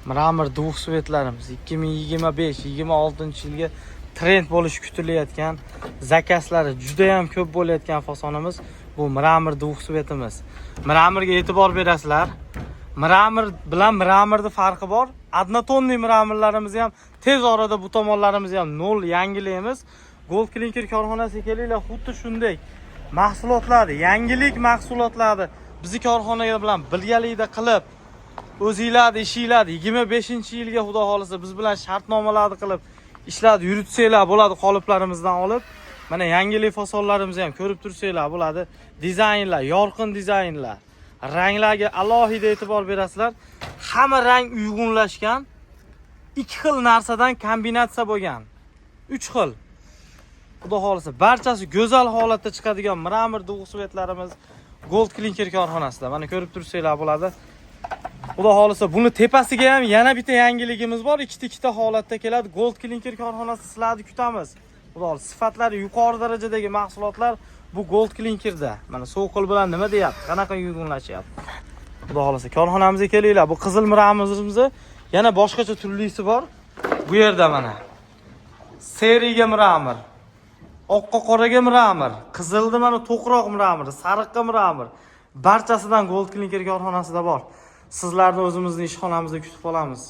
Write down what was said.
Mramor dvухsvetlarimiz 2025-26 yilga trend bo'lishi kutilayotgan, zakaslari juda ham ko'p bo'layotgan fasonimiz bu mramor dvухsvetimiz. Mramorga e'tibor berasizlar. Mramor bilan mramorning farqi bor. Однотонный mramorlarimiz ham tez orada bu tomonlarimizni ham nol yangilaymiz. Gold Clinker korxonasiga kelinglar, xuddi shunday mahsulotlarni, yangilik mahsulotlarni bizi korxonaga bilan birgalikda qilib, o'zingizlarni ishinglarni 25-yilga xudo xolisa biz bilan shartnomalarni qilib ishlarni yuritsanglar bo'ladi. Qoliplarimizdan olib, mana yangilik fasonlarimizni ham ko'rib tursanglar bo'ladi. Dizaynlar, yorqin dizaynlar, ranglarga alohida e'tibor berasizlar. Hamma rang uyg'unlashgan, 2 xil narsadan kombinatsiya bo'lgan. 3 xil. Xudo xolisa barchasi go'zal holatda chiqadigan mramor dvухsvetlarimiz Gold Clinker korxonasida. Mana ko'rib tursanglar bo'ladi. Xudo xolisa buni tepasiga ham yana bitta yangiligimiz bor. Ikkita holatda keladi. Gold Clinker korxonasi sizlarni kutamiz. Xudo xolisa sifatlari yuqori darajadagi mahsulotlar bu Gold Clinkerda. Mana so'qil bilan nima deyapti? Qanaqa uyg'unlashyapti? Xudo xolisa korxonamizga kelinglar. Bu qizil mramorimizni yana boshqacha turlisi bor. Bu yerda mana seriga mramor, oqqa qoraga mramor, qizilda mana to'qroq mramor, sariqqa mramor. Barchasidan Gold Clinker korxonasida bor. Sizlarni o'zimizning ishxonamizda kutib qolamiz.